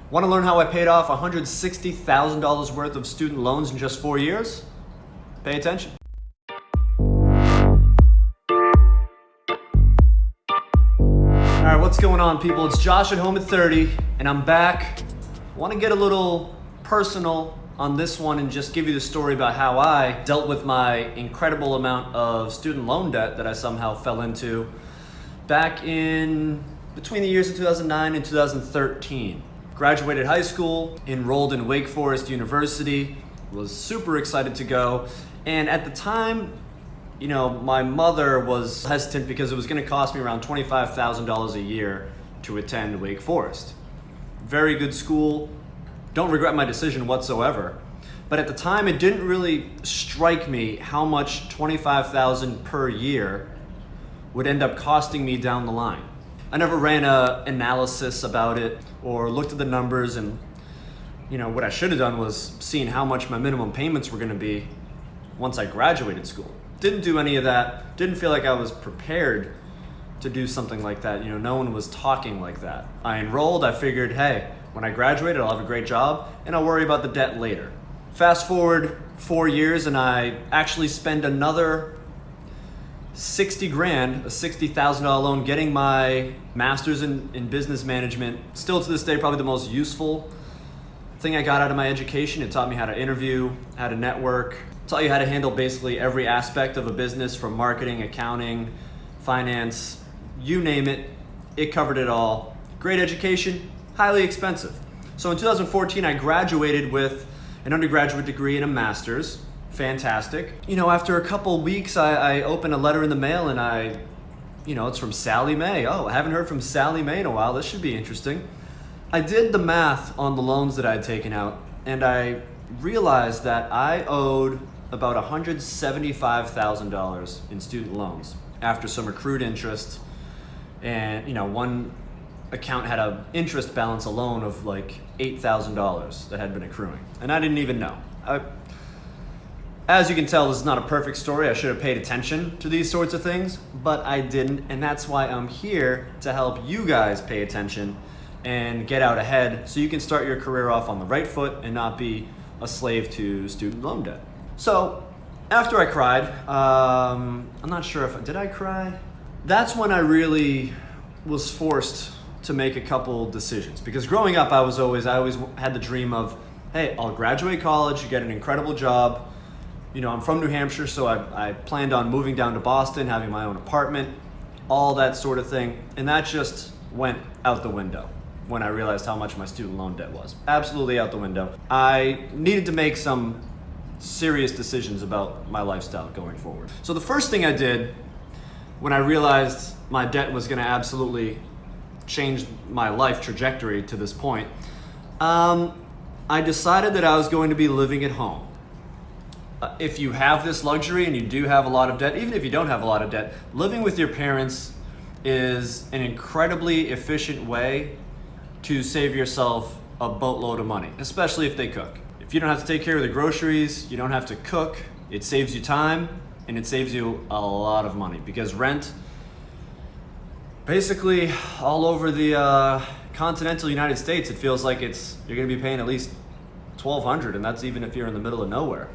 Want to learn how I paid off $160,000 worth of student loans in just 4 years? Pay attention. Alright, what's going on, people? It's Josh at Home at 30, and I'm back. I want to get a little personal on this one and just give you the story about how I dealt with my incredible amount of student loan debt that I somehow fell into back in between the years of 2009 and 2013. Graduated high school, enrolled in Wake Forest University, was super excited to go, and at the time, my mother was hesitant because it was going to cost me around $25,000 a year to attend Wake Forest. Very good school. Don't regret my decision whatsoever. But at the time, it didn't really strike me how much $25,000 per year would end up costing me down the line. I never ran an analysis about it or looked at the numbers, and what I should have done was seen how much my minimum payments were going to be once I graduated school. Didn't do any of that. Didn't feel like I was prepared to do something like that. No one was talking like that. I enrolled. I figured, hey, when I graduate, I'll have a great job and I'll worry about the debt later. Fast forward 4 years and I actually spend another $60,000, a $60,000 loan, getting my master's in business management. Still to this day, probably the most useful thing I got out of my education. It taught me how to interview, how to network, taught you how to handle basically every aspect of a business, from marketing, accounting, finance, you name it. It covered it all. Great education, highly expensive. So in 2014, I graduated with an undergraduate degree and a master's. Fantastic. After a couple weeks, I opened a letter in the mail and it's from Sally Mae. Oh, I haven't heard from Sally Mae in a while. This should be interesting. I did the math on the loans that I had taken out, and I realized that I owed about $175,000 in student loans after some accrued interest. And, one account had an interest balance alone of like $8,000 that had been accruing. And I didn't even know. As you can tell, this is not a perfect story. I should have paid attention to these sorts of things, but I didn't. And that's why I'm here to help you guys pay attention and get out ahead so you can start your career off on the right foot and not be a slave to student loan debt. So after I cried, I'm not sure did I cry? That's when I really was forced to make a couple decisions, because growing up I always had the dream of, hey, I'll graduate college, get an incredible job. I'm from New Hampshire, so I planned on moving down to Boston, having my own apartment, all that sort of thing. And that just went out the window when I realized how much my student loan debt was. Absolutely out the window. I needed to make some serious decisions about my lifestyle going forward. So the first thing I did when I realized my debt was going to absolutely change my life trajectory to this point, I decided that I was going to be living at home. If you have this luxury and you do have a lot of debt, even if you don't have a lot of debt, living with your parents is an incredibly efficient way to save yourself a boatload of money, especially if they cook. If you don't have to take care of the groceries, you don't have to cook, it saves you time and it saves you a lot of money, because rent, basically all over the continental United States, it feels like you're going to be paying at least $1,200, and that's even if you're in the middle of nowhere.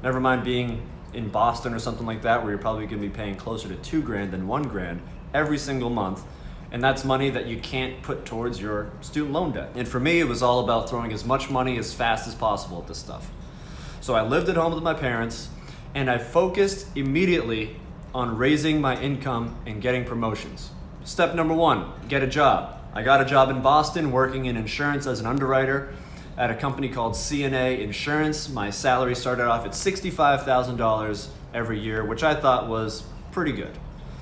Never mind being in Boston or something like that, where you're probably going to be paying closer to $2,000 than $1,000 every single month. And that's money that you can't put towards your student loan debt. And for me, it was all about throwing as much money as fast as possible at this stuff. So I lived at home with my parents, and I focused immediately on raising my income and getting promotions. Step number one, get a job. I got a job in Boston working in insurance as an underwriter at a company called CNA Insurance. My salary started off at $65,000 every year, which I thought was pretty good.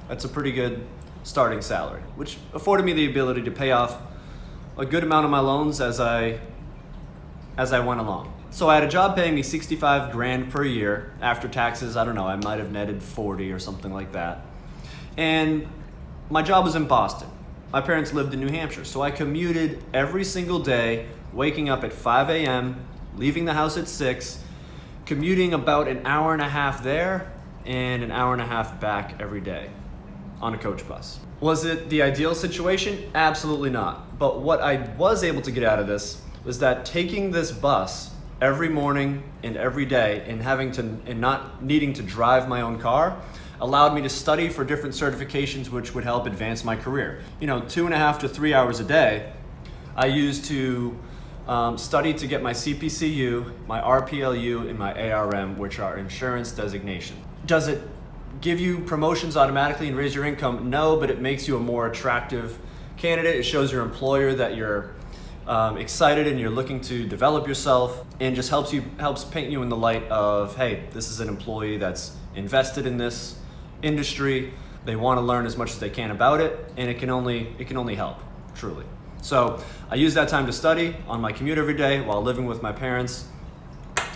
That's a pretty good starting salary, which afforded me the ability to pay off a good amount of my loans as I went along. So I had a job paying me $65,000 per year after taxes. I don't know, I might have netted 40 or something like that. And my job was in Boston. My parents lived in New Hampshire, so I commuted every single day, waking up at 5 a.m., leaving the house at 6, commuting about an hour and a half there and an hour and a half back every day on a coach bus. Was it the ideal situation? Absolutely not. But what I was able to get out of this was that taking this bus every morning and every day and not needing to drive my own car allowed me to study for different certifications which would help advance my career. 2.5 to 3 hours a day I used to study to get my CPCU, my RPLU, and my ARM, which are insurance designation. Does it give you promotions automatically and raise your income? No, but it makes you a more attractive candidate. It shows your employer that you're excited and you're looking to develop yourself, and just helps paint you in the light of, hey, this is an employee that's invested in this industry. They want to learn as much as they can about it, and it can only help, truly. So I used that time to study on my commute every day while living with my parents,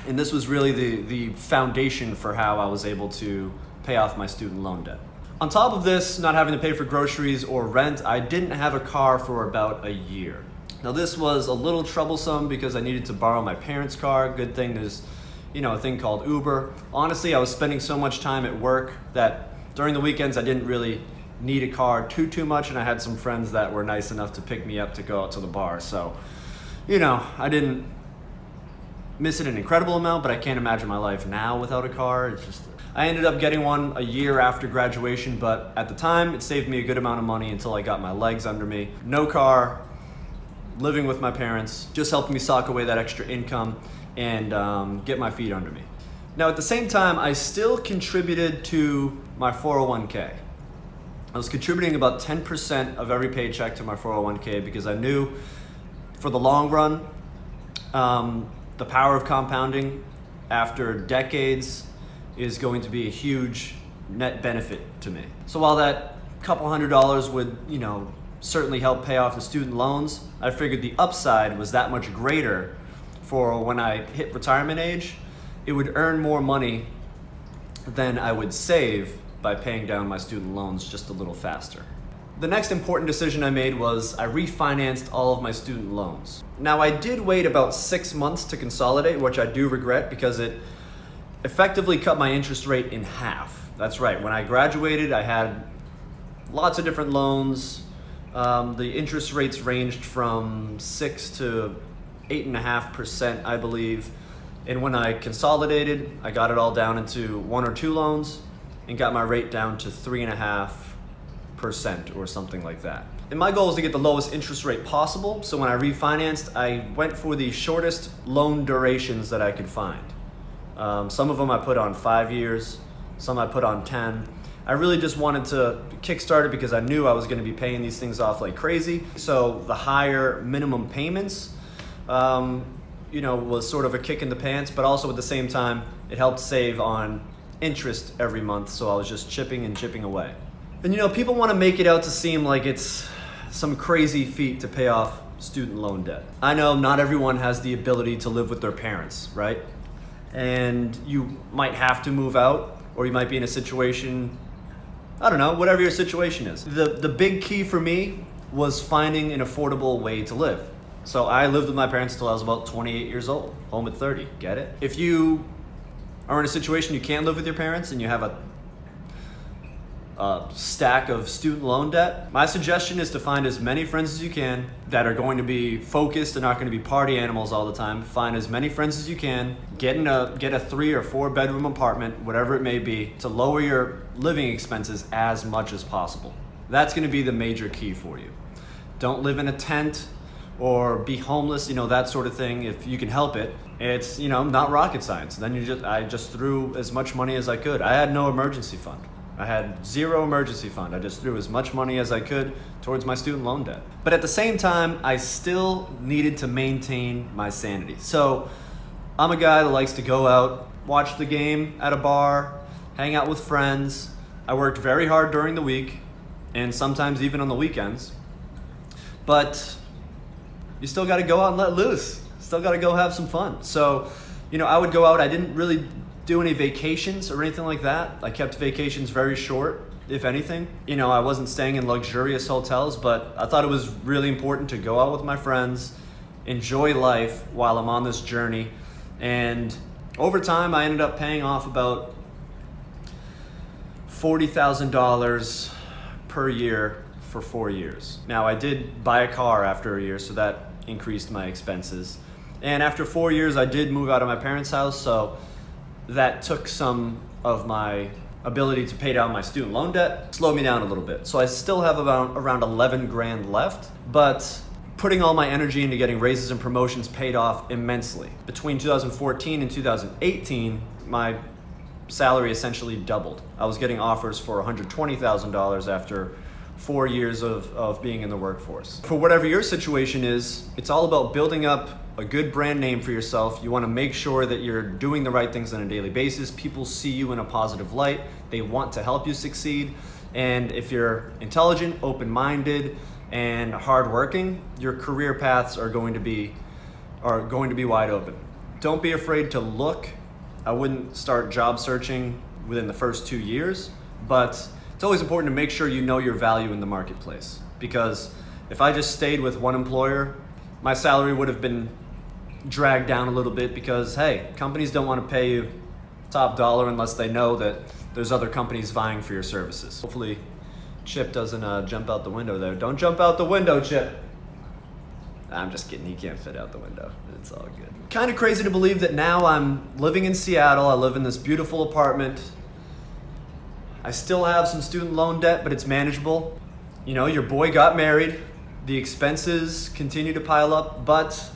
and this was really the foundation for how I was able to pay off my student loan debt. On top of this, not having to pay for groceries or rent, I didn't have a car for about a year. Now this was a little troublesome because I needed to borrow my parents' car. Good thing there's, a thing called Uber. Honestly, I was spending so much time at work that during the weekends I didn't really need a car too much, and I had some friends that were nice enough to pick me up to go out to the bar. So, I didn't miss it an incredible amount, but I can't imagine my life now without a car. I ended up getting one a year after graduation, but at the time it saved me a good amount of money until I got my legs under me. No car, living with my parents, just helped me sock away that extra income and get my feet under me. Now at the same time, I still contributed to my 401k. I was contributing about 10% of every paycheck to my 401k because I knew for the long run, the power of compounding after decades is going to be a huge net benefit to me. So while that couple $100 would, certainly help pay off the student loans, I figured the upside was that much greater for when I hit retirement age. It would earn more money than I would save by paying down my student loans just a little faster. The next important decision I made was I refinanced all of my student loans. Now I did wait about 6 months to consolidate, which I do regret because it effectively cut my interest rate in half. That's right, when I graduated I had lots of different loans. The interest rates ranged from 6 to 8.5%, I believe. And when I consolidated, I got it all down into 1 or 2 loans and got my rate down to 3.5% or something like that. And my goal is to get the lowest interest rate possible. So when I refinanced, I went for the shortest loan durations that I could find. Some of them I put on 5 years, some I put on 10. I really just wanted to kickstart it because I knew I was going to be paying these things off like crazy. So the higher minimum payments, was sort of a kick in the pants, but also at the same time, it helped save on interest every month. So I was just chipping away. And people want to make it out to seem like it's some crazy feat to pay off student loan debt. I know not everyone has the ability to live with their parents, right? And you might have to move out, or you might be in a situation, I don't know, whatever your situation is. The big key for me was finding an affordable way to live. So I lived with my parents until I was about 28 years old, home at 30, get it? If you are in a situation you can't live with your parents and you have a stack of student loan debt, my suggestion is to find as many friends as you can that are going to be focused and not going to be party animals all the time. Find as many friends as you can, get a 3 or 4 bedroom apartment, whatever it may be, to lower your living expenses as much as possible. That's going to be the major key for you. Don't live in a tent or be homeless, that sort of thing, if you can help it. It's, not rocket science. Then I just threw as much money as I could. I had no emergency fund. I had 0 emergency fund. I just threw as much money as I could towards my student loan debt. But at the same time, I still needed to maintain my sanity. So I'm a guy that likes to go out, watch the game at a bar, hang out with friends. I worked very hard during the week and sometimes even on the weekends. But you still got to go out and let loose. Still got to go have some fun. So, I would go out. I didn't really do any vacations or anything like that. I kept vacations very short, if anything. I wasn't staying in luxurious hotels, but I thought it was really important to go out with my friends, enjoy life while I'm on this journey. And over time, I ended up paying off about $40,000 per year for 4 years. Now, I did buy a car after a year, so that increased my expenses. And after 4 years, I did move out of my parents' house, so that took some of my ability to pay down my student loan debt, slowed me down a little bit. So I still have around 11 grand left, but putting all my energy into getting raises and promotions paid off immensely. Between 2014 and 2018, my salary essentially doubled. I was getting offers for $120,000 after 4 years of being in the workforce. For whatever your situation is, it's all about building up a good brand name for yourself. You want to make sure that you're doing the right things on a daily basis. People see you in a positive light. They want to help you succeed. And if you're intelligent, open-minded, and hardworking, your career paths are going to be wide open. Don't be afraid to look. I wouldn't start job searching within the first 2 years, but it's always important to make sure you know your value in the marketplace. Because if I just stayed with one employer, my salary would have been dragged down a little bit because, hey, companies don't want to pay you top dollar unless they know that there's other companies vying for your services. Hopefully Chip doesn't jump out the window there. Don't jump out the window, Chip. I'm just kidding, he can't fit out the window. It's all good. Kind of crazy to believe that now I'm living in Seattle. I live in this beautiful apartment. I still have some student loan debt, but it's manageable. You know, your boy got married. The expenses continue to pile up, but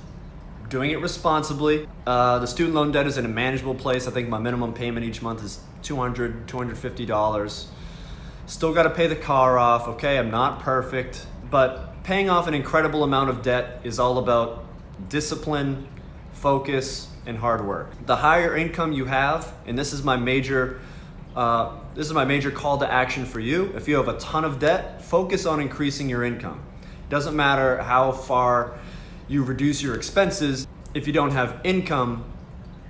doing it responsibly. The student loan debt is in a manageable place. I think my minimum payment each month is $200, $250. Still got to pay the car off. Okay, I'm not perfect, but paying off an incredible amount of debt is all about discipline, focus, and hard work. The higher income you have, and this is my major call to action for you. If you have a ton of debt, focus on increasing your income. Doesn't matter how far you reduce your expenses, if you don't have income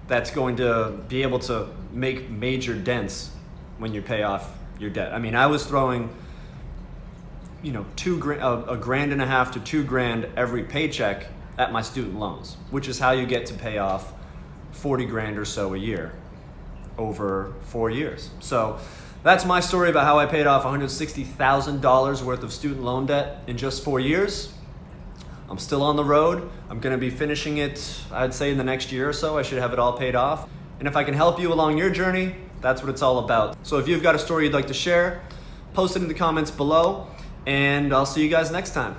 that's going to be able to make major dents when you pay off your debt. I mean, I was throwing, a grand and a half to $2,000 every paycheck at my student loans, which is how you get to pay off 40 grand or so a year over 4 years. So that's my story about how I paid off $160,000 worth of student loan debt in just 4 years. I'm still on the road. I'm going to be finishing it, I'd say in the next year or so. I should have it all paid off. And if I can help you along your journey, that's what it's all about. So if you've got a story you'd like to share, post it in the comments below, and I'll see you guys next time.